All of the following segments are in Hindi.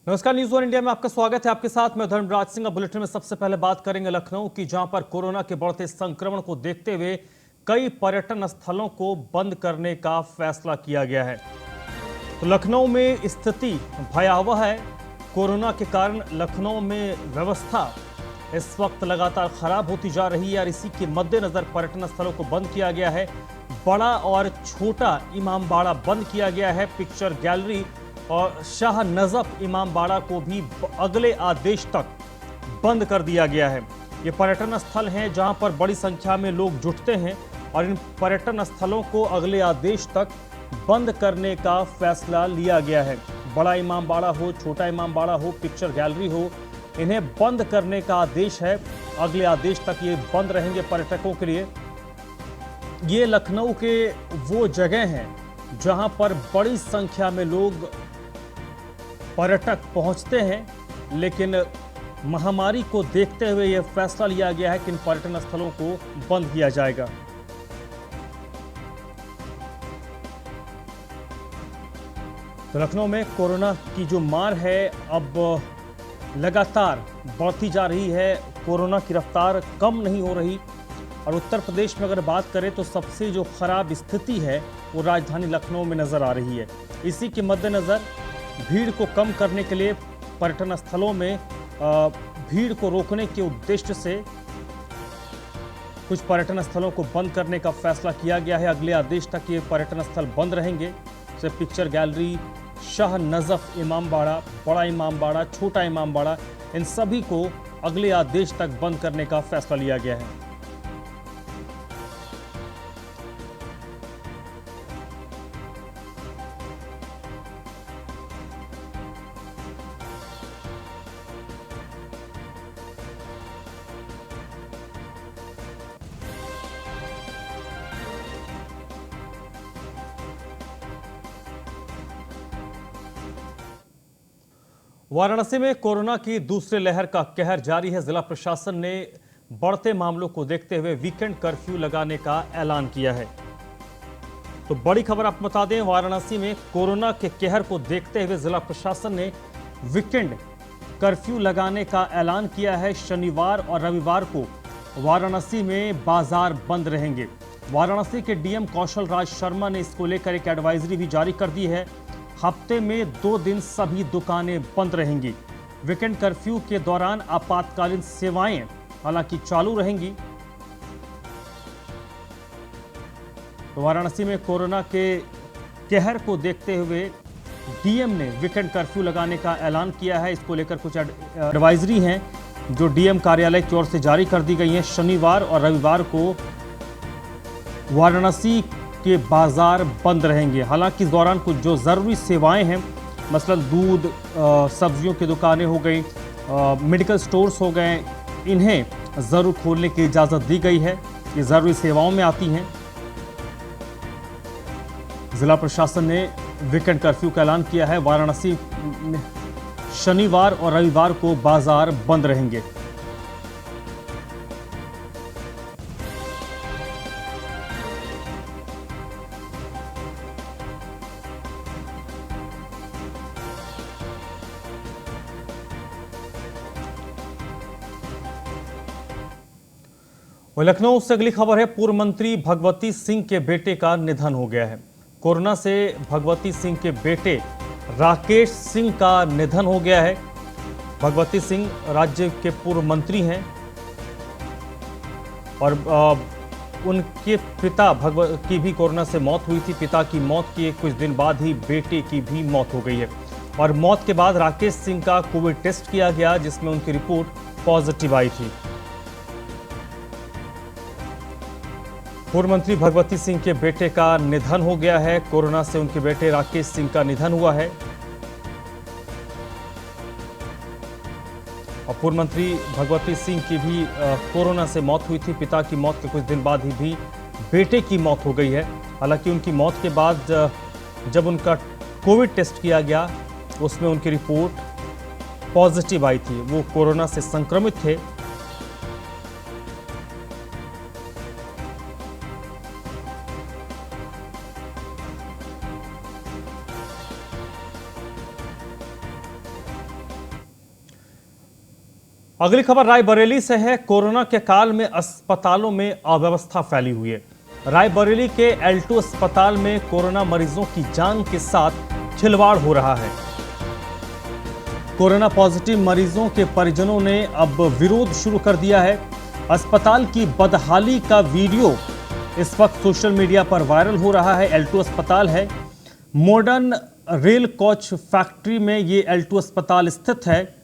नमस्कार, न्यूज़ वन इंडिया में आपका स्वागत है। आपके साथ मैं धर्मराज सिंह। बुलेटिन में सबसे पहले बात करेंगे लखनऊ की, जहां पर कोरोना के बढ़ते संक्रमण को देखते हुए कई पर्यटन स्थलों को बंद करने का फैसला किया गया है। तो लखनऊ में स्थिति भयावह है। कोरोना के कारण लखनऊ में व्यवस्था इस वक्त लगातार खराब होती जा रही है और इसी के मद्देनजर पर्यटन स्थलों को बंद किया गया है। बड़ा और छोटा इमामबाड़ा बंद किया गया है। पिक्चर गैलरी और शाह नजफ इमामबाड़ा को भी अगले आदेश तक बंद कर दिया गया है। ये पर्यटन स्थल हैं जहां पर बड़ी संख्या में लोग जुटते हैं और इन पर्यटन स्थलों को अगले आदेश तक बंद करने का फैसला लिया गया है। बड़ा इमामबाड़ा हो, छोटा इमामबाड़ा हो, पिक्चर गैलरी हो, इन्हें बंद करने का आदेश है। अगले आदेश तक ये बंद रहेंगे पर्यटकों के लिए। ये लखनऊ के वो जगह हैं जहां पर बड़ी संख्या में लोग पर्यटक पहुंचते हैं, लेकिन महामारी को देखते हुए यह फैसला लिया गया है कि इन पर्यटन स्थलों को बंद किया जाएगा। तो लखनऊ में कोरोना की जो मार है अब लगातार बढ़ती जा रही है। कोरोना की रफ्तार कम नहीं हो रही और उत्तर प्रदेश में अगर बात करें तो सबसे जो खराब स्थिति है वो राजधानी लखनऊ में नजर आ रही है। इसी के मद्देनजर भीड़ को कम करने के लिए पर्यटन स्थलों में भीड़ को रोकने के उद्देश्य से कुछ पर्यटन स्थलों को बंद करने का फैसला किया गया है। अगले आदेश तक ये पर्यटन स्थल बंद रहेंगे। जैसे picture gallery, Shah Najaf Imambara, बड़ा इमामबाड़ा, छोटा इमामबाड़ा, इन सभी को अगले आदेश तक बंद करने का फैसला लिया गया है। वाराणसी में कोरोना की दूसरी लहर का कहर जारी है। जिला प्रशासन ने बढ़ते मामलों को देखते हुए वीकेंड कर्फ्यू लगाने का ऐलान किया है। तो बड़ी खबर आपको बता दें, वाराणसी में कोरोना के कहर को देखते हुए जिला प्रशासन ने वीकेंड कर्फ्यू लगाने का ऐलान किया है। शनिवार और रविवार को वाराणसी में बाजार बंद रहेंगे। वाराणसी के डीएम कौशल राज शर्मा ने इसको लेकर एक एडवाइजरी भी जारी कर दी है। हफ्ते में 2 दिन सभी दुकानें बंद रहेंगी। वीकेंड कर्फ्यू के दौरान आपातकालीन सेवाएं हालांकि चालू रहेंगी। तो वाराणसी में कोरोना के कहर को देखते हुए डीएम ने वीकेंड कर्फ्यू लगाने का ऐलान किया है। इसको लेकर कुछ एडवाइजरी हैं जो डीएम कार्यालय की ओर से जारी कर दी गई हैं। शनिवार और रविवार को वाराणसी के बाजार बंद रहेंगे। हालांकि इस दौरान कुछ जो ज़रूरी सेवाएं हैं, मसलन दूध, सब्जियों की दुकानें हो गई, मेडिकल स्टोर्स हो गए, इन्हें ज़रूर खोलने की इजाज़त दी गई है। ये ज़रूरी सेवाओं में आती हैं। जिला प्रशासन ने वीकेंड कर्फ्यू का ऐलान किया है। वाराणसी में शनिवार और रविवार को बाजार बंद रहेंगे। लखनऊ से अगली खबर है। पूर्व मंत्री भगवती सिंह के बेटे का निधन हो गया है। कोरोना से भगवती सिंह के बेटे राकेश सिंह का निधन हो गया है। भगवती सिंह राज्य के पूर्व मंत्री हैं और उनके पिता की भी कोरोना से मौत हुई थी। पिता की मौत के कुछ दिन बाद ही बेटे की भी मौत हो गई है और मौत के बाद राकेश सिंह का कोविड टेस्ट किया गया, जिसमें उनकी रिपोर्ट पॉजिटिव आई थी। पूर्व मंत्री भगवती सिंह के बेटे का निधन हो गया है। कोरोना से उनके बेटे राकेश सिंह का निधन हुआ है और पूर्व मंत्री भगवती सिंह की भी कोरोना से मौत हुई थी। पिता की मौत के कुछ दिन बाद ही भी बेटे की मौत हो गई है। हालांकि उनकी मौत के बाद जब उनका कोविड टेस्ट किया गया, उसमें उनकी रिपोर्ट पॉजिटिव आई थी। वो कोरोना से संक्रमित थे। अगली खबर रायबरेली से है। कोरोना के काल में अस्पतालों में अव्यवस्था फैली हुई है। रायबरेली के L2 अस्पताल में कोरोना मरीजों की जान के साथ खिलवाड़ हो रहा है। कोरोना पॉजिटिव मरीजों के परिजनों ने अब विरोध शुरू कर दिया है। अस्पताल की बदहाली का वीडियो इस वक्त सोशल मीडिया पर वायरल हो रहा है। L2 अस्पताल है, मॉडर्न रेल कोच फैक्ट्री में ये L2 अस्पताल स्थित है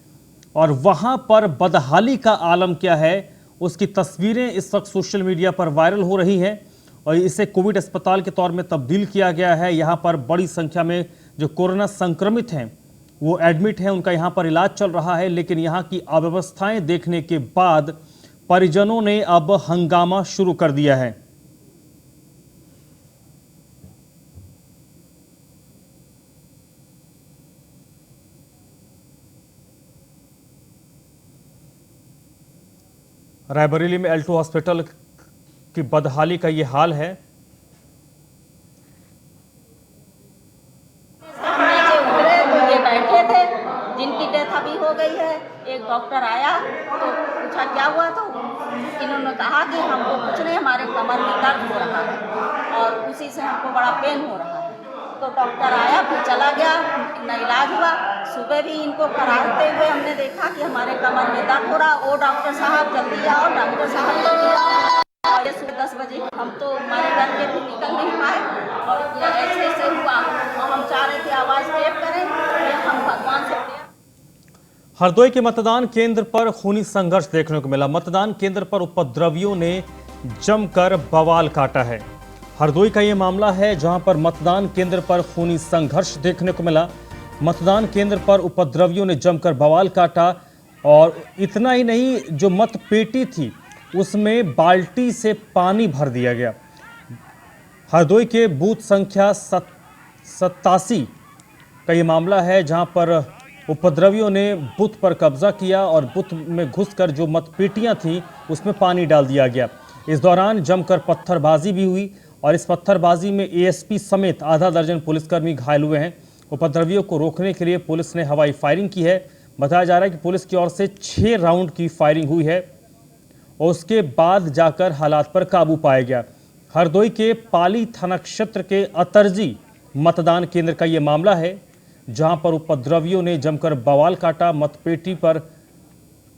और वहां पर बदहाली का आलम क्या है उसकी तस्वीरें इस वक्त सोशल मीडिया पर वायरल हो रही हैं और इसे कोविड अस्पताल के तौर में तब्दील किया गया है। यहां पर बड़ी संख्या में जो कोरोना संक्रमित हैं वो एडमिट हैं, उनका यहां पर इलाज चल रहा है। लेकिन यहां की अव्यवस्थाएं देखने के बाद परिजनों ने अब हंगामा शुरू कर दिया है। रायबरेली में L2 हॉस्पिटल की बदहाली का ये हाल है। ये बैठे थे, जिनकी डेथ अभी हो गई है। एक डॉक्टर आया तो पूछा क्या हुआ, तो इन्होंने कहा कि हमको कुछ नहीं, हमारे कमर में दर्द हो रहा है और उसी से हमको बड़ा पेन हो रहा है। तो डॉक्टर आया, फिर चला गया, न इलाज हुआ। सुबह भी इनको कराते हुए हमने देखा कि हमारे कमर में दर्द हो रहा। ओ डॉक्टर साहब जल्दी आओ, डॉक्टर साहब जल्दी आओ। और ये सुबह 10 बजे हम तो हमारे घर के भी निकल नहीं पाए और ऐसे ऐसे हुआ। हम चाह रहे थे आवाज़ टेप करें, हम भगवान से हरदोई के मतदान केंद्र पर खूनी संघर्ष देखने को मिला। मतदान केंद्र पर उपद्रवियों ने जमकर बवाल काटा है। हरदोई का यह मामला है जहां पर मतदान केंद्र पर खूनी संघर्ष देखने को मिला। मतदान केंद्र पर उपद्रवियों ने जमकर बवाल काटा और इतना ही नहीं, जो मत पेटी थी उसमें बाल्टी से पानी भर दिया गया। हरदोई के बूथ संख्या 87 का ये मामला है जहां पर उपद्रवियों ने बूथ पर कब्जा किया और बूथ में घुसकर जो मतपेटियां थीं उसमें पानी डाल दिया गया। इस दौरान जमकर पत्थरबाजी भी हुई और इस पत्थरबाजी में ASP समेत आधा दर्जन पुलिसकर्मी घायल हुए हैं। उपद्रवियों को रोकने के लिए पुलिस ने हवाई फायरिंग की है। बताया जा रहा है कि पुलिस की ओर से 6 राउंड की फायरिंग हुई है और उसके बाद जाकर हालात पर काबू पाया गया। हरदोई के पाली थाना क्षेत्र के अतरजी मतदान केंद्र का यह मामला है जहां पर उपद्रवियों ने जमकर बवाल काटा। मतपेटी पर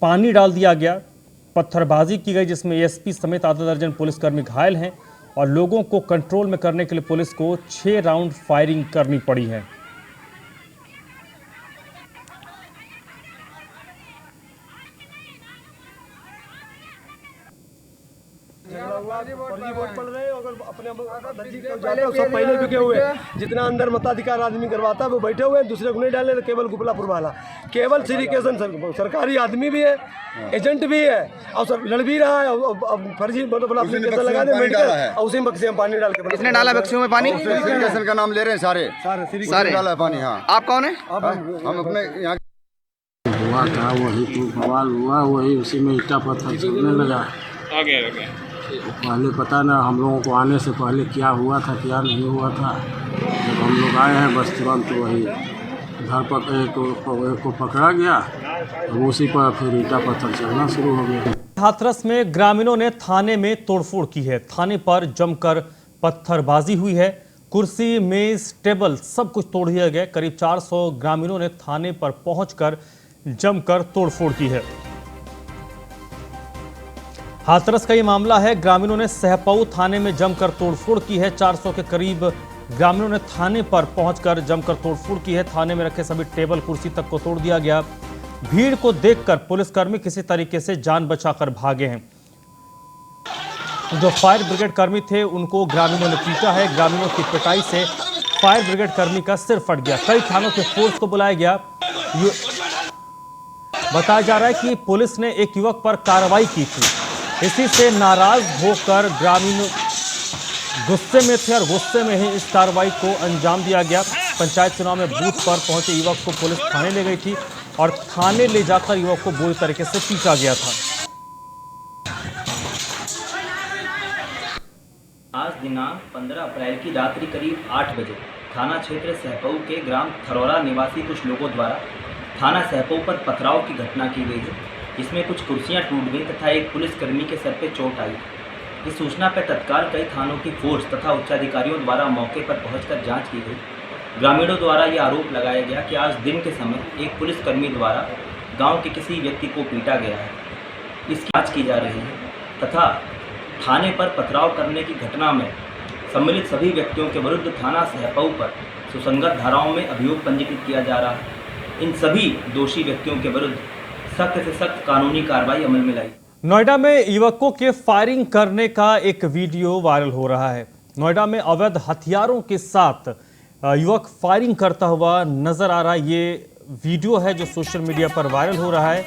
पानी डाल दिया गया, पत्थरबाजी की गई जिसमें ASP समेत आधा दर्जन पुलिसकर्मी घायल हैं और लोगों को कंट्रोल में करने के लिए पुलिस को 6 राउंड फायरिंग करनी पड़ी है। पहले बिके हुए, जितना अंदर मताधिकार आदमी करवाता है वो बैठे हुए हैं, दूसरे को नहीं डाले। तो केवल गुपलापुर वाला, केवल श्री केशन सरकारी आदमी भी है, एजेंट भी है और लड़ भी रहा है। फर्जी मतलब एप्लीकेशन लगा दे मेडिकल और उसी बक्से में पानी डाल के। किसने डाला बक्सियों में पानी? श्री केशन का नाम ले रहे हैं सारे डाला है पानी। हाँ, आप कौन है? हम अपने यहाँ हुआ था वही तो बवाल हुआ, वही उसी में ईटा पत्थर चलने लगा। पहले पता ना हम लोगों को आने से पहले क्या हुआ था क्या नहीं हुआ था। जब हम लोग आए हैं बस तुरंत वही घर को पकड़ा गया, तो उसी पर फिर ईटा पत्थर चलना शुरू हो गया। हाथरस में ग्रामीणों ने थाने में तोड़फोड़ की है। थाने पर जमकर पत्थरबाजी हुई है। कुर्सी, मेज, टेबल सब कुछ तोड़ दिया गया। करीब 400 ग्रामीणों ने थाने पर पहुंचकर जमकर तोड़फोड़ की है। हाथरस का ये मामला है। ग्रामीणों ने सहपऊ थाने में जमकर तोड़फोड़ की है। 400 के करीब ग्रामीणों ने थाने पर पहुंचकर जमकर तोड़फोड़ की है। थाने में रखे सभी टेबल कुर्सी तक को तोड़ दिया गया। भीड़ को देखकर पुलिसकर्मी किसी तरीके से जान बचाकर भागे हैं। जो फायर ब्रिगेड कर्मी थे उनको ग्रामीणों ने पीटा है। ग्रामीणों की पिटाई से फायर ब्रिगेड कर्मी का सिर फट गया। कई थानों के फोर्स को बुलाया गया। बताया जा रहा है कि पुलिस ने एक युवक पर कार्रवाई की थी। इसी से नाराज होकर ग्रामीण गुस्से में थे और गुस्से में ही इस कार्रवाई को अंजाम दिया गया। पंचायत चुनाव में बूथ पर पहुंचे युवक को पुलिस थाने ले गई थी और थाने ले जाकर युवक को बुरी तरीके से पीटा गया था। आज दिनांक 15 अप्रैल की रात्रि करीब 8 बजे थाना क्षेत्र सहपऊ के ग्राम थरौरा निवासी कुछ लोगों द्वारा थाना सहपऊ पर पथराव की घटना की गई है। जिसमें कुछ कुर्सियां टूट गई तथा एक पुलिसकर्मी के सर पर चोट आई। इस सूचना पर तत्काल कई थानों की फोर्स तथा उच्चाधिकारियों द्वारा मौके पर पहुंचकर जांच की गई। ग्रामीणों द्वारा यह आरोप लगाया गया कि आज दिन के समय एक पुलिसकर्मी द्वारा गांव के किसी व्यक्ति को पीटा गया है। इसकी जांच की जा रही है तथा थाने पर पथराव करने की घटना में सम्मिलित सभी व्यक्तियों के विरुद्ध थाना सहपऊ पर सुसंगत धाराओं में अभियोग पंजीकृत किया जा रहा है। इन सभी दोषी व्यक्तियों के विरुद्ध सख्त से सख्त कानूनी कार्रवाई अमल में लाई। नोएडा में युवकों के फायरिंग करने का एक वीडियो वायरल हो रहा है। नोएडा में अवैध हथियारों के साथ युवक फायरिंग करता हुआ नजर आ रहा है। ये वीडियो है जो सोशल मीडिया पर वायरल हो रहा है।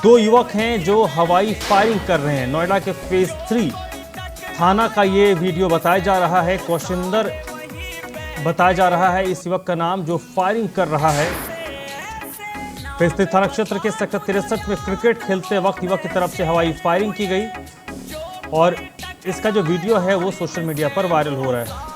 दो युवक हैं जो हवाई फायरिंग कर रहे हैं। नोएडा के फेज 3 थाना का ये वीडियो बताया जा रहा है। कौशिंदर बताया जा रहा है इस युवक का नाम जो फायरिंग कर रहा है। फेज 3 थाना क्षेत्र के सेक्टर 63 में क्रिकेट खेलते वक्त युवक की तरफ से हवाई फायरिंग की गई और इसका जो वीडियो है वो सोशल मीडिया पर वायरल हो रहा है।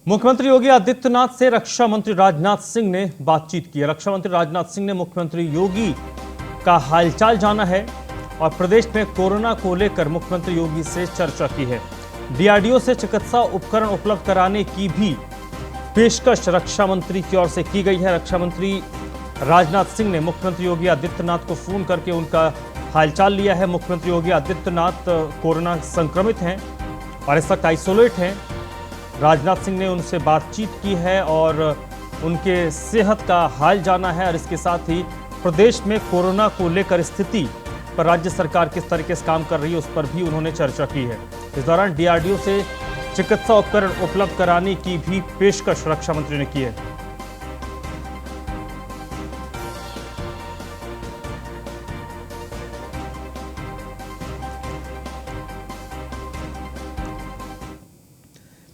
मुख्यमंत्री योगी आदित्यनाथ से रक्षा मंत्री राजनाथ सिंह ने बातचीत की। रक्षा मंत्री राजनाथ सिंह ने मुख्यमंत्री योगी का हालचाल जाना है और प्रदेश में कोरोना को लेकर मुख्यमंत्री योगी से चर्चा की है। डीआरडीओ से चिकित्सा उपकरण उपलब्ध कराने की भी पेशकश रक्षा मंत्री की ओर से की गई है। रक्षा मंत्री राजनाथ सिंह ने मुख्यमंत्री योगी आदित्यनाथ को फोन करके उनका हालचाल लिया है। मुख्यमंत्री योगी आदित्यनाथ कोरोना संक्रमित हैं और इस वक्त आइसोलेट हैं। राजनाथ सिंह ने उनसे बातचीत की है और उनके सेहत का हाल जाना है और इसके साथ ही प्रदेश में कोरोना को लेकर स्थिति पर राज्य सरकार किस तरीके से काम कर रही है उस पर भी उन्होंने चर्चा की है। इस दौरान डीआरडीओ से चिकित्सा उपकरण उपलब्ध कराने की भी पेशकश रक्षा मंत्री ने की है।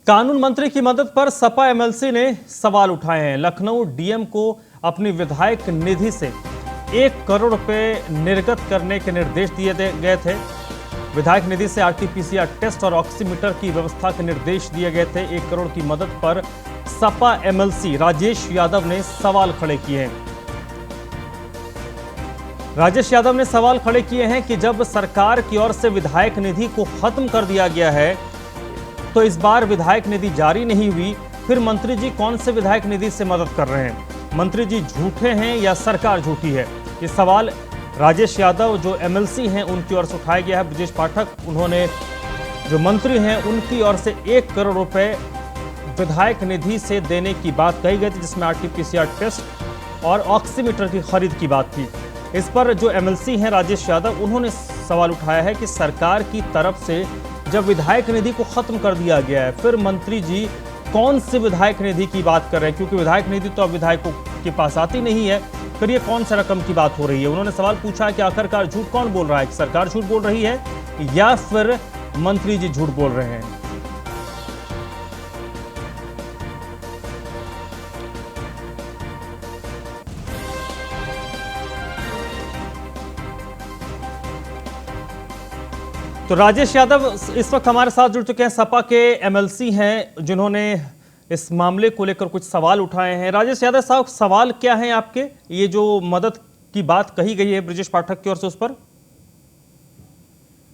कानून मंत्री की मदद पर सपा एमएलसी ने सवाल उठाए हैं। लखनऊ डीएम को अपनी विधायक निधि से 1 करोड़ रुपए निर्गत करने के निर्देश दिए गए थे। विधायक निधि से आरटीपीसीआर टेस्ट और ऑक्सीमीटर की व्यवस्था के निर्देश दिए गए थे। 1 करोड़ की मदद पर सपा एमएलसी राजेश यादव ने सवाल खड़े किए हैं। राजेश यादव ने सवाल खड़े किए हैं कि जब सरकार की ओर से विधायक निधि को खत्म कर दिया गया है तो इस बार विधायक निधि जारी नहीं हुई, फिर मंत्री जी कौन से विधायक निधि से मदद कर रहे हैं? मंत्री जी झूठे हैं या सरकार झूठी है? ये सवाल राजेश यादव जो एमएलसी हैं उनकी ओर से उठाया गया है। ब्रजेश पाठक उन्होंने जो मंत्री हैं उनकी ओर से 1 करोड़ रुपए विधायक निधि से देने की बात कही गई थी, जिसमें आरटीपीसीआर टेस्ट और ऑक्सीमीटर की खरीद की बात थी। इस पर जो एमएलसी हैं राजेश यादव उन्होंने सवाल उठाया है कि सरकार की तरफ से जब विधायक निधि को खत्म कर दिया गया है फिर मंत्री जी कौन से विधायक निधि की बात कर रहे हैं, क्योंकि विधायक निधि तो अब विधायकों के पास आती नहीं है, फिर ये कौन सा रकम की बात हो रही है? उन्होंने सवाल पूछा है कि आखिरकार झूठ कौन बोल रहा है, कि सरकार झूठ बोल रही है या फिर मंत्री जी झूठ बोल रहे हैं? तो राजेश यादव इस वक्त हमारे साथ जुड़ चुके हैं, सपा के एमएलसी हैं जिन्होंने इस मामले को लेकर कुछ सवाल उठाए हैं। राजेश यादव साहब, सवाल क्या है आपके? ये जो मदद की बात कही गई है ब्रजेश पाठक की ओर से, उस पर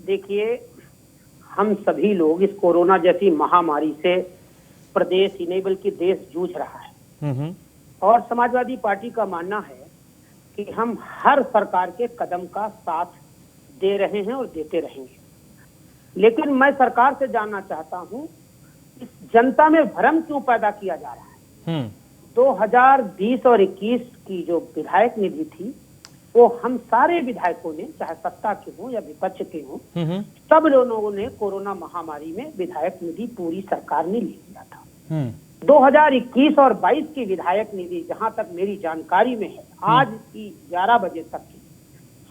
देखिए, हम सभी लोग इस कोरोना जैसी महामारी से प्रदेश ही नहीं बल्कि देश जूझ रहा है और समाजवादी पार्टी का मानना है कि हम हर सरकार के कदम का साथ दे रहे हैं और देते रहेंगे। लेकिन मैं सरकार से जानना चाहता हूं इस जनता में भ्रम क्यों पैदा किया जा रहा है। 2020 और 21 की जो विधायक निधि थी वो हम सारे विधायकों ने, चाहे सत्ता के हों या विपक्ष के हों, सब लोगों ने कोरोना महामारी में विधायक निधि पूरी सरकार ने ले लिया था। 2021 और 22 की विधायक निधि जहां तक मेरी जानकारी में है, आज की 11 बजे तक की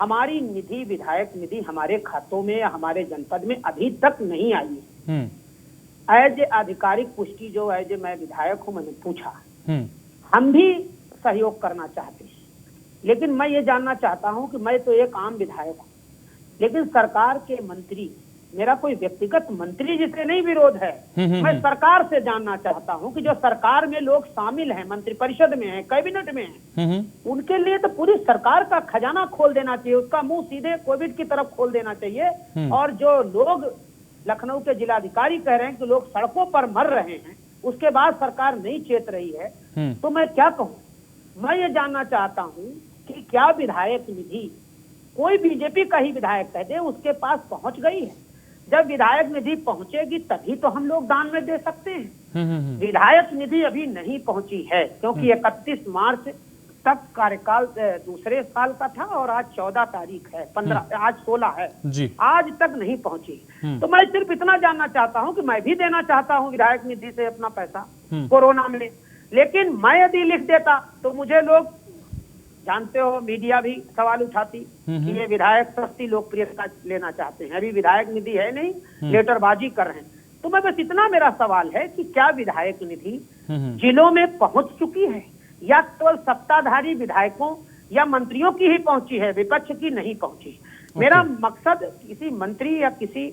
हमारी निधि, विधायक निधि हमारे खातों में या हमारे जनपद में अभी तक नहीं आई है। एज आधिकारिक पुष्टि जो एज मैं विधायक हूं, मैंने पूछा, हम भी सहयोग करना चाहते हैं लेकिन मैं ये जानना चाहता हूं कि मैं तो एक आम विधायक हूं, लेकिन सरकार के मंत्री, मेरा कोई व्यक्तिगत मंत्री जिससे नहीं विरोध है, मैं सरकार से जानना चाहता हूं कि जो सरकार में लोग शामिल हैं, मंत्रिपरिषद में हैं, कैबिनेट में हैं, उनके लिए तो पूरी सरकार का खजाना खोल देना चाहिए, उसका मुंह सीधे कोविड की तरफ खोल देना चाहिए। और जो लोग लखनऊ के जिलाधिकारी कह रहे हैं कि लोग सड़कों पर मर रहे हैं, उसके बाद सरकार नहीं चेत रही है, तो मैं क्या कहूं? मैं ये जानना चाहता हूं कि क्या विधायक निधि कोई बीजेपी का ही विधायक कह दे उसके पास पहुंच गई है? जब विधायक निधि पहुंचेगी तभी तो हम लोग दान में दे सकते हैं। विधायक निधि अभी नहीं पहुंची है क्योंकि 31 मार्च तक कार्यकाल दूसरे साल का था और आज 14 तारीख है, 15 आज 16 है जी। आज तक नहीं पहुंची। तो मैं सिर्फ इतना जानना चाहता हूं कि मैं भी देना चाहता हूं विधायक निधि से अपना पैसा कोरोना में, लेकिन मैं यदि लिख देता तो मुझे लोग, जानते हो मीडिया भी सवाल उठाती कि ये विधायक सस्ती लोकप्रियता लेना चाहते हैं, अभी विधायक निधि है नहीं, लेटरबाजी कर रहे हैं। तो मैं बस इतना मेरा सवाल है कि क्या विधायक निधि जिलों में पहुंच चुकी है या केवल सत्ताधारी विधायकों या मंत्रियों की ही पहुंची है, विपक्ष की नहीं पहुंची? मेरा मकसद किसी मंत्री या किसी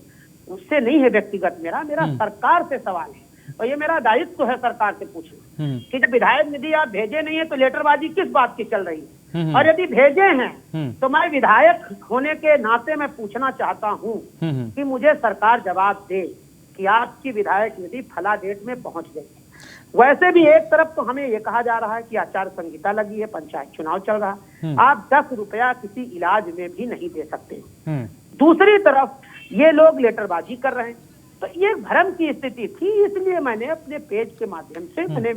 उससे नहीं है व्यक्तिगत, मेरा सरकार से सवाल है और ये मेरा दायित्व है सरकार से पूछना कि जब विधायक निधि आप भेजे नहीं है तो लेटरबाजी किस बात की चल रही है? और यदि भेजे हैं तो मैं विधायक होने के नाते मैं पूछना चाहता हूं कि मुझे सरकार जवाब दे कि आपकी विधायक निधि फला डेट में पहुंच गई है। वैसे भी एक तरफ तो हमें ये कहा जा रहा है कि आचार संहिता लगी है, पंचायत चुनाव चल रहा है, आप 10 रुपया किसी इलाज में भी नहीं दे सकते। दूसरी तरफ ये लोग लेटरबाजी कर रहे हैं, तो ये भ्रम की स्थिति थी। इसलिए मैंने अपने पेज के माध्यम से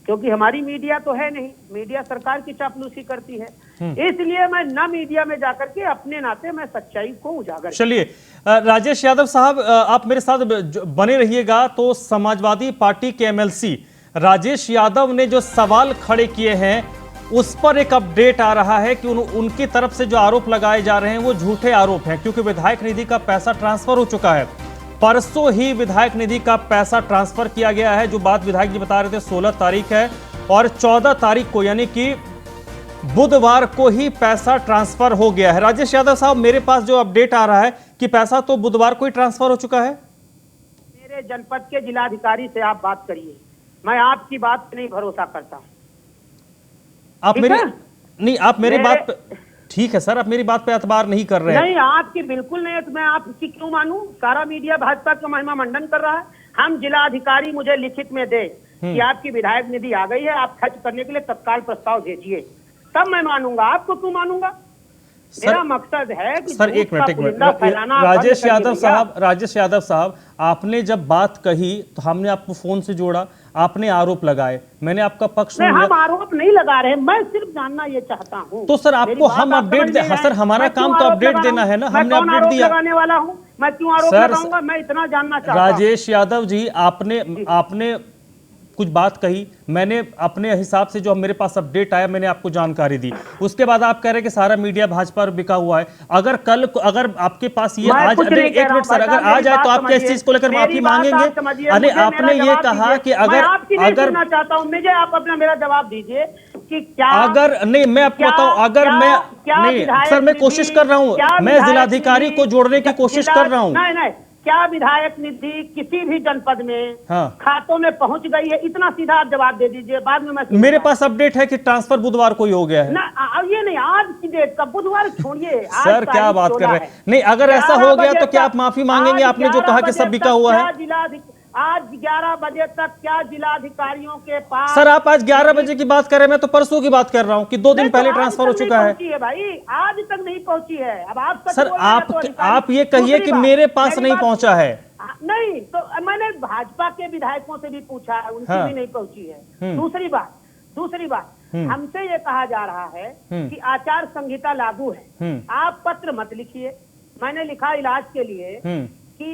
क्योंकि हमारी मीडिया तो है नहीं, मीडिया सरकार की चापलूसी करती है, इसलिए मैं न मीडिया में जाकर के अपने नाते मैं सच्चाई को उजागर। चलिए राजेश यादव साहब, आप मेरे साथ बने रहिएगा। तो समाजवादी पार्टी के एमएलसी राजेश यादव ने जो सवाल खड़े किए हैं उस पर एक अपडेट आ रहा है कि उनकी तरफ से जो आरोप लगाए जा रहे हैं वो झूठे आरोप हैं, क्योंकि विधायक निधि का पैसा ट्रांसफर हो चुका है। परसों ही विधायक निधि का पैसा ट्रांसफर किया गया है। जो बात विधायक जी बता रहे थे 16 तारीख है और 14 तारीख को यानी कि बुधवार को ही पैसा ट्रांसफर हो गया है। राजेश यादव साहब, मेरे पास जो अपडेट आ रहा है कि पैसा तो बुधवार को ही ट्रांसफर हो चुका है। मेरे जनपद के जिलाधिकारी से आप बात करिए, मैं आपकी बात पे नहीं भरोसा करता। आप मेरी बात पे, ठीक है सर, आप मेरी बात पे एतबार नहीं कर रहे हैं। नहीं, आपकी बिल्कुल नहीं है, तो मैं आपकी क्यों मानूं? सारा मीडिया भाजपा का महिमा मंडन कर रहा है। हम जिलाधिकारी मुझे लिखित में दे कि आपकी विधायक निधि आ गई है, आप खर्च करने के लिए तत्काल प्रस्ताव भेजिए, तब मैं मानूंगा। आपको क्यों मानूंगा? मेरा मकसद है कि सर एक मिनट राजेश यादव साहब, आपने जब बात कही तो हमने आपको फोन से जोड़ा, आपने आरोप लगाए, मैंने आपका पक्ष सुन लिया। हम आरोप नहीं लगा रहे, मैं सिर्फ जानना ये चाहता हूँ। तो सर आपको हम अपडेट दे, सर हमारा काम तो अपडेट देना है ना, हमने अपडेट दिया। लगाने वाला हूँ मैं, क्यों आरोप लगाऊंगा? मैं इतना जानना चाहता हूँ। राजेश यादव जी, आपने कुछ बात कही, मैंने अपने हिसाब से जो मेरे पास अपडेट आया मैंने आपको जानकारी दी। उसके बाद आप कह रहे हैं कि सारा मीडिया भाजपा पर बिका हुआ है। अगर कल अगर आपके पास ये आज, एक मिनट सर, अगर आ जाए तो आप किस चीज को लेकर माफी मांगेंगे? अरे आपने ये कहा कि अगर चाहता हूँ मुझे आप अपना मेरा जवाब दीजिए कि क्या, अगर नहीं मैं आपको बताऊं, अगर मैं नहीं सर, मैं कोशिश कर रहा हूँ, मैं जिलाधिकारी को जोड़ने की कोशिश कर रहा हूँ। नहीं, क्या विधायक निधि किसी भी जनपद में खातों में पहुंच गई है? इतना सीधा आप जवाब दे दीजिए, बाद में मैं। मेरे पास अपडेट है कि ट्रांसफर बुधवार को ही हो गया है ना, ये नहीं आज की डेट का, बुधवार छोड़िए। सर क्या बात कर रहे हैं? नहीं, अगर ऐसा हो गया तो क्या आप माफी मांगेंगे? आपने जो कहा कि सब बिका हुआ है। आज 11 बजे तक क्या जिलाधिकारियों के पास? सर आप आज 11 बजे की बात कर रहे हैं, मैं तो परसों की बात कर रहा हूं कि 2 दिन पहले ट्रांसफर हो चुका है। भाई आज तक नहीं पहुंची है। अब आप सर आप ये कहिए कि मेरे पास नहीं पहुंचा है। नहीं, तो मैंने भाजपा के विधायकों से भी पूछा है, उनकी भी नहीं पहुंची है। दूसरी बात हमसे ये कहा जा रहा है कि आचार संहिता लागू है, आप पत्र मत लिखिए। मैंने लिखा इलाज के लिए कि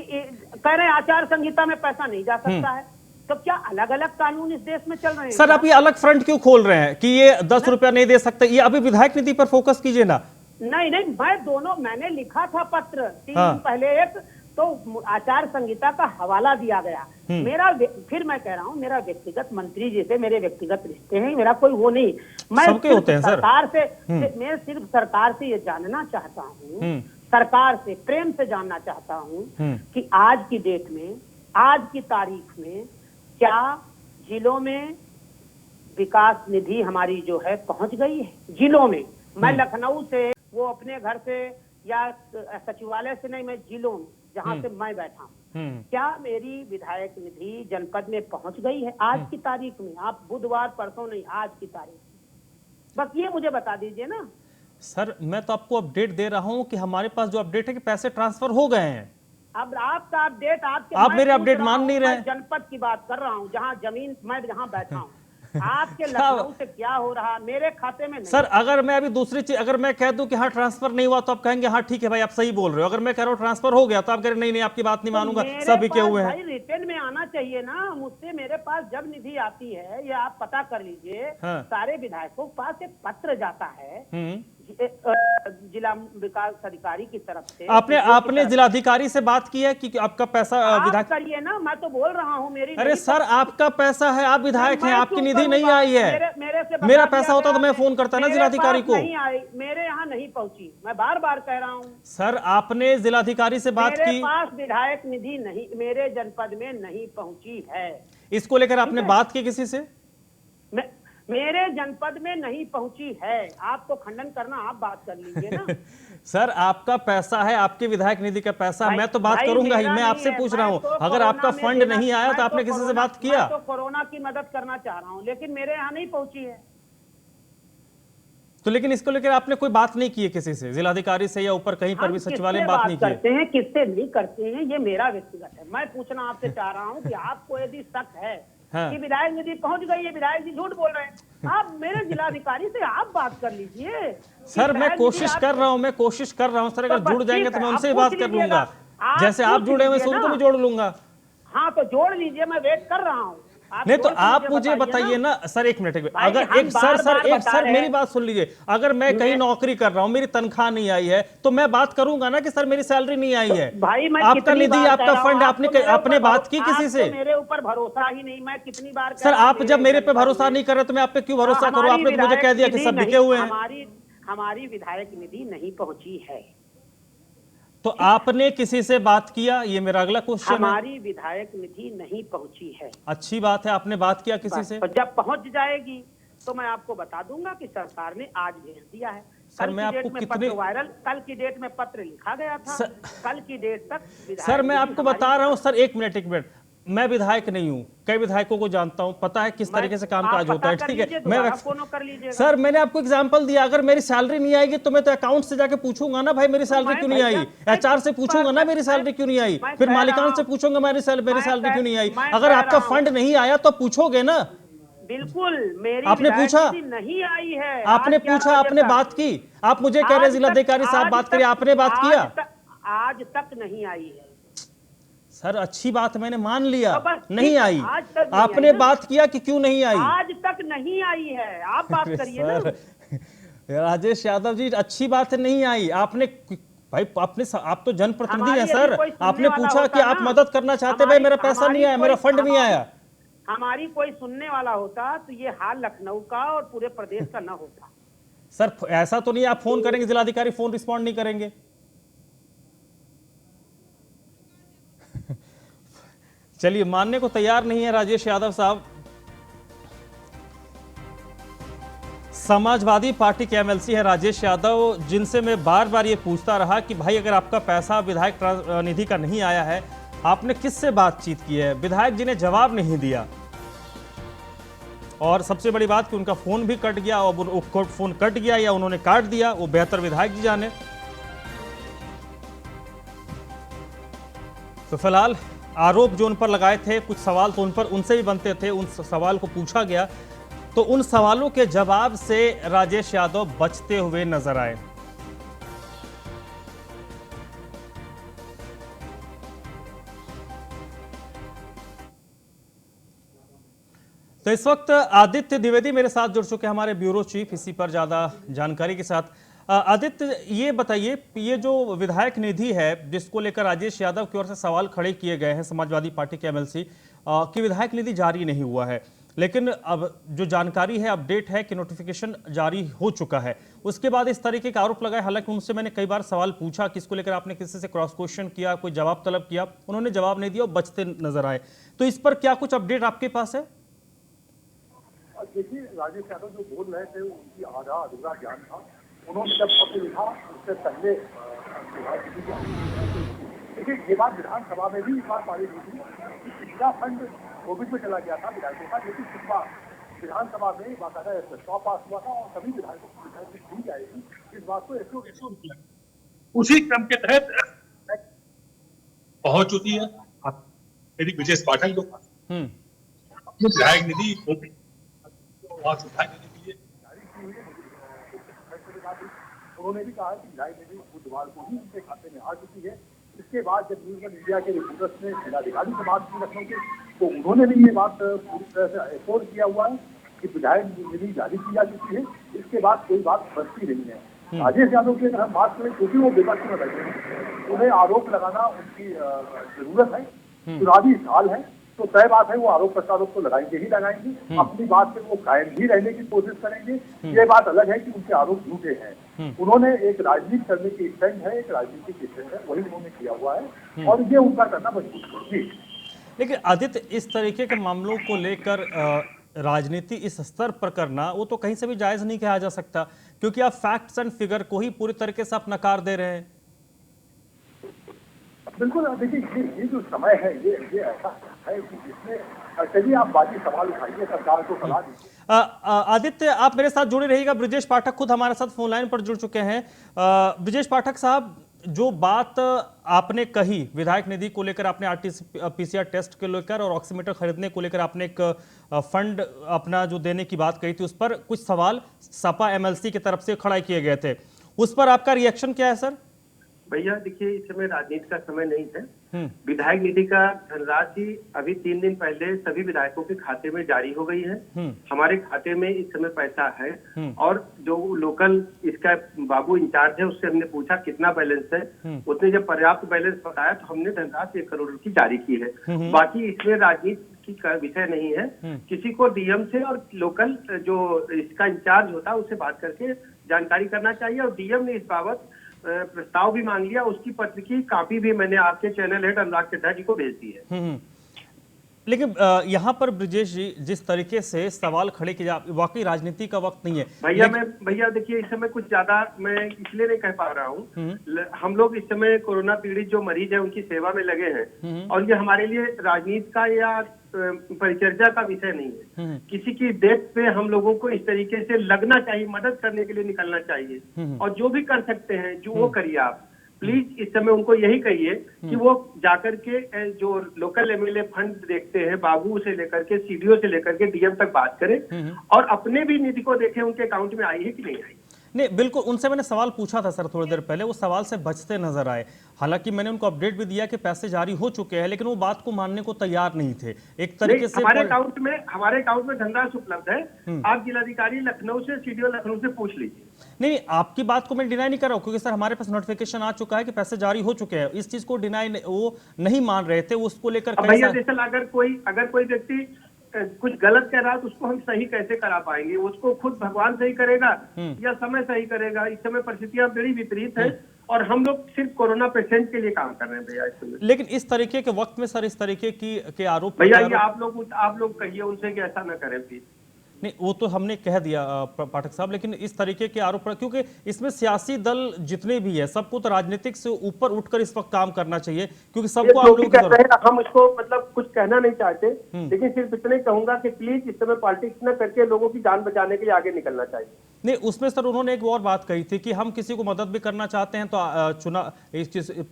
कह रहे हैं आचार संहिता में पैसा नहीं जा सकता है। तो क्या अलग अलग कानून इस देश में चल रहे हैं? सर आप ये अलग फ्रंट क्यों खोल रहे हैं कि ये 10 रुपया नहीं दे सकते? ये अभी विधायक निधि पर फोकस कीजिए ना। नहीं, मैं दोनों, मैंने लिखा था पत्र 3 दिन पहले, एक तो आचार संहिता का हवाला दिया गया। फिर मैं कह रहा हूँ, मेरा व्यक्तिगत मंत्री जी से मेरे व्यक्तिगत रिश्ते हैं, मेरा कोई वो नहीं। मैं सबके होते हैं सर। सरकार से मैं सिर्फ सरकार से ये जानना चाहता हूँ, सरकार से प्रेम से जानना चाहता हूँ कि आज की डेट में, आज की तारीख में क्या जिलों में विकास निधि हमारी जो है पहुंच गई है? जिलों में, मैं लखनऊ से, वो अपने घर से या सचिवालय से नहीं, मैं जिलों में जहां से मैं बैठा हूं, क्या मेरी विधायक निधि जनपद में पहुंच गई है आज की तारीख में? आप बुधवार, परसों नहीं, आज की तारीख में, बस ये मुझे बता दीजिए ना। सर मैं तो आपको अपडेट दे रहा हूं कि हमारे पास जो अपडेट है कि पैसे ट्रांसफर हो गए हैं। अब आपका अपडेट आप मेरे अपडेट मान नहीं रहे। जनपद की बात कर रहा हूँ, जहाँ जमीन मैं जहाँ बैठा हूँ। आपके लखनऊ से क्या हो रहा मेरे खाते में नहीं। सर अगर मैं अभी दूसरी चीज, अगर मैं कह दूं कि हाँ ट्रांसफर नहीं हुआ तो आप कहेंगे हाँ ठीक है भाई आप सही बोल रहे हो। अगर मैं कह रहा हूँ ट्रांसफर हो गया तो आप कह रहे नहीं नहीं आपकी बात नहीं मानूंगा, सब बिके हुए हैं। रिटर्न में आना चाहिए ना मुझसे। मेरे पास जब निधि आती है, ये आप पता कर लीजिए, सारे विधायकों के पास एक पत्र जाता है जिला विकास अधिकारी की तरफ से। आपने जिलाधिकारी से बात की है कि आपका पैसा विधायक करिए ना, मैं तो बोल रहा हूँ मेरी। अरे सर आपका पैसा है, आप विधायक हैं, आपकी निधि नहीं आई है। मेरा पैसा होता तो मैं फोन करता ना जिलाधिकारी को। नहीं आई, मेरे यहाँ नहीं पहुंची, मैं बार बार कह रहा हूँ। सर आपने जिलाधिकारी से बात की? मेरे पास विधायक निधि नहीं, मेरे जनपद में नहीं पहुंची है। इसको लेकर आपने बात की किसी से? मेरे जनपद में नहीं पहुंची है। आपको खंडन करना, आप बात कर लीजिए ना। सर आपका पैसा है, आपके विधायक निधि का पैसा, मैं तो बात करूंगा ही। मैं आपसे पूछ रहा हूँ अगर आपका फंड नहीं आया तो आपने किसी से बात किया? तो कोरोना की मदद करना चाह रहा हूँ, लेकिन मेरे यहाँ नहीं पहुंची है। तो लेकिन इसको लेकर आपने कोई बात नहीं की है किसी से, जिलाधिकारी से या ऊपर कहीं पर भी सचिवालय में बात नहीं की? करते हैं किससे नहीं करते हैं, ये मेरा व्यक्तिगत है। मैं पूछना आपसे चाह रहा हूँ कि आपको यदि शक है कि विधायक निधि पहुंच गई है, विधायक जी झूठ बोल रहे हैं, आप मेरे जिलाधिकारी से आप बात कर लीजिए। सर मैं कोशिश कर रहा हूँ सर, अगर जुड़ जाएंगे तो मैं उनसे ही बात कर लूंगा। जैसे आप जुड़े हुए उनको भी जोड़ लूंगा। हाँ तो जोड़ लीजिए, मैं वेट कर रहा हूँ। नहीं तो आप मुझे बताइए ना सर, एक मिनट अगर एक सर मेरी बात सुन लीजिए। अगर मैं कहीं नौकरी कर रहा हूँ, मेरी तनख्वाह नहीं आई है, तो मैं बात करूंगा ना कि सर मेरी सैलरी नहीं आई है। भाई मैं आपका निधि, आपका फंड, आपने बात की किसी से? मेरे ऊपर भरोसा ही नहीं, मैं कितनी बार सर आप जब मेरे पे भरोसा नहीं कर रहे तो मैं आप पे क्यों भरोसा करूँ? आपने तो मुझे कह दिया कि सब बिके हुए हैं। हमारी विधायक निधि नहीं पहुंची है। तो आपने किसी से बात किया? ये मेरा अगला क्वेश्चन है। हमारी विधायक निधि नहीं पहुंची है। अच्छी बात है, आपने बात किया किसी से? जब पहुंच जाएगी तो मैं आपको बता दूंगा कि सरकार ने आज भेज दिया है। सर मैं आपको कितने वायरल, कल की डेट में पत्र लिखा गया था, कल की डेट तक। सर मैं आपको बता रहा हूं सर, एक मिनट, मैं विधायक नहीं हूं, कई विधायकों को जानता हूं, पता है किस तरीके से कामकाज होता है, ठीक है। मैं सर मैंने आपको एग्जांपल दिया, अगर मेरी सैलरी नहीं आएगी तो मैं तो अकाउंट से जाके पूछूंगा ना भाई मेरी सैलरी क्यों नहीं आई, एचआर से पूछूंगा ना मेरी सैलरी क्यों नहीं आई, फिर मालिकान से पूछूंगा मेरी सैलरी क्यों नहीं आई। अगर आपका फंड नहीं आया तो पूछोगे ना। बिल्कुल, मेरी आपने पूछा नहीं आई है। आपने पूछा, आपने बात की। आप मुझे कह रहे जिलाधिकारी साहब बात करिए, आपने बात किया? आज तक नहीं आई है सर। अच्छी बात मैंने मान लिया, नहीं आई। आपने बात किया कि क्यों नहीं आई? आज तक नहीं आई है, आप बात करिए ना। राजेश यादव जी अच्छी बात है, नहीं आई। आपने भाई आप तो जनप्रतिनिधि हैं सर, आपने पूछा कि आप मदद करना चाहते, भाई मेरा पैसा नहीं आया, मेरा फंड नहीं आया। हमारी कोई सुनने वाला होता तो ये हाल लखनऊ का और पूरे प्रदेश का ना होता। सर ऐसा तो नहीं आप फोन करेंगे, जिलाधिकारी फोन रिस्पॉन्ड नहीं करेंगे? चलिए, मानने को तैयार नहीं है राजेश यादव साहब। समाजवादी पार्टी के एमएलसी है राजेश यादव, जिनसे मैं बार बार ये पूछता रहा कि भाई अगर आपका पैसा विधायक निधि का नहीं आया है, आपने किससे बातचीत की है? विधायक जी ने जवाब नहीं दिया, और सबसे बड़ी बात कि उनका फोन भी कट गया, और फोन कट गया या उन्होंने काट दिया वो बेहतर विधायक जी जाने। तो फिलहाल आरोप जो उन पर लगाए थे, कुछ सवाल तो उन पर उनसे भी बनते थे, उन सवाल को पूछा गया तो उन सवालों के जवाब से राजेश यादव बचते हुए नजर आए। तो इस वक्त आदित्य द्विवेदी मेरे साथ जुड़ चुके हैं, हमारे ब्यूरो चीफ, इसी पर ज्यादा जानकारी के साथ। आदित्य, ये बताइए, ये जो विधायक निधि है जिसको लेकर राजेश यादव की ओर से सवाल खड़े किए गए हैं, समाजवादी पार्टी के एमएलसी, कि विधायक निधि जारी नहीं हुआ है, लेकिन अब जो जानकारी है, अपडेट है कि नोटिफिकेशन जारी हो चुका है। उसके बाद इस तरीके का आरोप लगाए। हालांकि उनसे मैंने कई बार सवाल पूछा कि इसको लेकर आपने किसी से क्रॉस क्वेश्चन किया, कोई जवाब तलब किया, उन्होंने जवाब नहीं दिया और बचते नजर आए। तो इस पर क्या कुछ अपडेट आपके पास है? देखिए, राजेश यादव जो बोल रहे थे उनकी आधा अधूरा ज्ञान था। उन्होंने जब पत्र लिखा उससे पहले देखिए, ये बात विधानसभा में भी इस बार पारित हुई थी। पिछला फंड कोविड में चला गया था विधायकों का, लेकिन इस बार विधानसभा में बाकायदा प्रस्ताव पास हुआ था और सभी विधायकों को विधायक दी जाएगी। इस बात को एप्रूव किया। उसी क्रम के तहत पहुंच होती है मेरी ब्रजेश पाठक लोग अपनी विधायक निधि उन्होंने भी कहा कि विधायक निधि बुधवार को ही उनके खाते में आ चुकी है। इसके बाद जब न्यूज वन इंडिया के रिपोर्टर्स ने जिलाधिकारी से बात की लखनऊ के, तो उन्होंने भी ये बात पूरी तरह से एश्योर किया हुआ है कि विधायक निधि जारी की जा चुकी है। इसके बाद कोई बात फंसती नहीं है। राजेश यादव की अगर हम बात करें, क्योंकि वो विपक्ष में बैठे हैं, उन्हें आरोप लगाना उनकी जरूरत है, चुनावी साल है, तो तय बात है वो आरोप प्रत्यारोप तो लगाएंगे ही लगाएंगे। अपनी बात पे वो कायम भी रहने की कोशिश करेंगे। ये बात अलग है कि उनके आरोप झूठे हैं। उन्होंने एक राजनीति करने की स्टैंड है, एक राजनीतिक स्टैंड है, वही उन्होंने किया हुआ है और ये उनका करना मजबूत है। लेकिन आदित्य, इस तरीके के मामलों को लेकर राजनीति इस स्तर पर करना वो तो कहीं से भी जायज नहीं कहा जा सकता, क्योंकि आप फैक्ट्स एंड फिगर को ही पूरी तरीके से आप नकार दे रहे हैं। बिल्कुल, देखिए ये जो समय है ये ऐसा है कि जिसमें चलिए आप बाकी सवाल उठाइए, सरकार को सलाह दीजिए। आदित्य, आप मेरे साथ जुड़े रहिएगा। ब्रजेश पाठक खुद हमारे साथ फोन लाइन पर जुड़ चुके हैं। ब्रजेश पाठक साहब, जो बात आपने कही विधायक निधि को लेकर, आपने आरटीपीसीआर टेस्ट को लेकर और ऑक्सीमीटर खरीदने को लेकर आपने एक फंड अपना जो देने की बात कही थी, उस पर कुछ सवाल सपा एमएलसी की तरफ से खड़ा किए गए थे, उस पर आपका रिएक्शन क्या है सर? भैया देखिए, इस समय राजनीति का समय नहीं है। विधायक निधि का धनराशि अभी 3 दिन पहले सभी विधायकों के खाते में जारी हो गई है। हमारे खाते में इस समय पैसा है और जो लोकल इसका बाबू इंचार्ज है उससे हमने पूछा कितना बैलेंस है, उसने जब पर्याप्त बैलेंस बताया तो हमने धनराशि 1 करोड़ की जारी की है। बाकी इसमें राजनीति का विषय नहीं है। किसी को डीएम से और लोकल जो इसका इंचार्ज होता है उससे बात करके जानकारी करना चाहिए और डीएम ने इस बाबत प्रस्ताव भी मांग लिया। उसकी पत्र की कॉपी भी मैंने आपके चैनल हेड अनुराग चड्ढा जी को भेज दी है। लेकिन यहाँ पर ब्रजेश जी जिस तरीके से सवाल खड़े किए, वाकई राजनीति का वक्त नहीं है भैया देखिए, इस समय कुछ ज्यादा मैं इसलिए नहीं कह पा रहा हूँ। हम लोग इस समय कोरोना पीड़ित जो मरीज है उनकी सेवा में लगे हैं और ये हमारे लिए राजनीति का या परिचर्चा का विषय नहीं है। किसी की डेथ पे हम लोगों को इस तरीके से लगना चाहिए, मदद करने के लिए निकलना चाहिए और जो भी कर सकते हैं जो वो करिए। आप प्लीज इस समय उनको यही कहिए कि वो जाकर के जो लोकल एमएलए फंड देखते हैं, बाबू से लेकर के सीडीओ से लेकर के डीएम तक बात करें और अपने भी निधि को देखें उनके अकाउंट में आई है कि नहीं आई। नहीं, बिल्कुल, उनसे मैंने सवाल पूछा था सर थोड़ी देर पहले, वो सवाल से बचते नजर आए। हालांकि मैंने उनको अपडेट भी दिया कि पैसे जारी हो चुके हैं, लेकिन वो बात को मानने को तैयार नहीं थे। एक तरीके से हमारे अकाउंट में धनराशि उपलब्ध है। आप जिलाधिकारी लखनऊ से, सीडीओ लखनऊ से पूछ लीजिए। नहीं, आपकी बात को मैं डिनाई नहीं कर रहा हूँ, क्योंकि सर हमारे पास नोटिफिकेशन आ चुका है कि पैसे जारी हो चुके हैं। इस चीज को डिनाई वो नहीं मान रहे थे, उसको लेकर भैया अगर कोई व्यक्ति कुछ गलत कह रहा है तो उसको हम सही कैसे करा पाएंगे? उसको खुद भगवान सही करेगा या समय सही करेगा? इस समय परिस्थितियां बड़ी विपरीत है और हम लोग सिर्फ कोरोना पेशेंट के लिए काम कर रहे हैं भैया इस समय। लेकिन इस तरीके के वक्त में सर इस तरीके के आरोप भैया ये आप लोग कहिए उनसे कि ऐसा न करें प्लीज। नहीं, वो तो हमने कह दिया पाठक साहब, लेकिन इस तरीके के आरोप, क्योंकि इसमें सियासी दल जितने भी है सबको तो राजनीतिक से ऊपर उठकर इस वक्त काम करना चाहिए, क्योंकि सबको हम इसको मतलब कुछ कहना नहीं चाहते, लेकिन सिर्फ इतने कहूंगा कि प्लीज इस समय पॉलिटिक्स न करके लोगों की जान बचाने के लिए आगे निकलना चाहिए। नहीं, उसमें सर उन्होंने एक और बात कही थी कि हम किसी को मदद भी करना चाहते हैं तो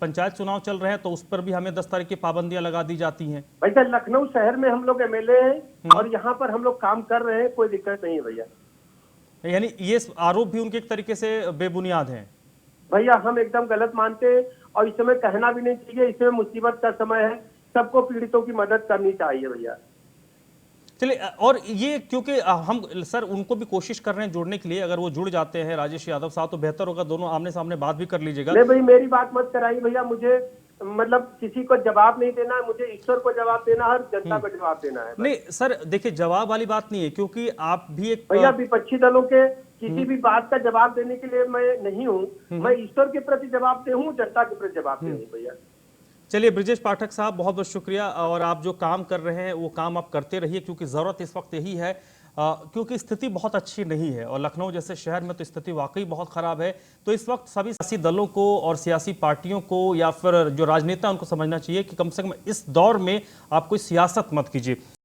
पंचायत चुनाव चल रहे हैं तो उस पर भी हमें 10 तारीख की पाबंदियां लगा दी जाती हैं। भैया लखनऊ शहर में हम लोग एमएलए हैं और यहाँ पर हम लोग काम कर रहे हैं, कोई दिक्कत नहीं है भैया। यानी ये आरोप भी उनके एक तरीके से बेबुनियाद हैं। भैया हम एकदम गलत मानते हैं और इस समय कहना भी नहीं चाहिए। इस समय मुसीबत का समय है, सबको पीड़ितों की मदद करनी चाहिए भैया। चलिए, और ये क्योंकि हम सर उनको भी कोशिश कर रहे हैं जोड़ने के लिए, अगर वो जुड़ जाते हैं राजेश यादव साहब तो बेहतर होगा, दोनों आमने सामने बात भी कर लीजिएगा। नहीं भाई, मेरी बात मत कराइए भैया, मुझे मतलब किसी को जवाब नहीं देना है, मुझे ईश्वर को जवाब देना है, हर जनता को जवाब देना है। नहीं सर देखिए, जवाब वाली बात नहीं है, क्योंकि आप भी एक भैया विपक्षी दलों के किसी भी बात का जवाब देने के लिए मैं नहीं हूँ, मैं ईश्वर के प्रति जवाब दे हूँ, जनता के प्रति जवाब दे हूँ भैया। चलिए ब्रिजेश पाठक साहब, बहुत बहुत शुक्रिया, और आप जो काम कर रहे हैं वो काम आप करते रहिए, क्योंकि ज़रूरत इस वक्त यही है, क्योंकि स्थिति बहुत अच्छी नहीं है और लखनऊ जैसे शहर में तो स्थिति वाकई बहुत ख़राब है। तो इस वक्त सभी सियासी दलों को और सियासी पार्टियों को या फिर जो राजनेता उनको समझना चाहिए कि कम से कम इस दौर में आप कोई सियासत मत कीजिए।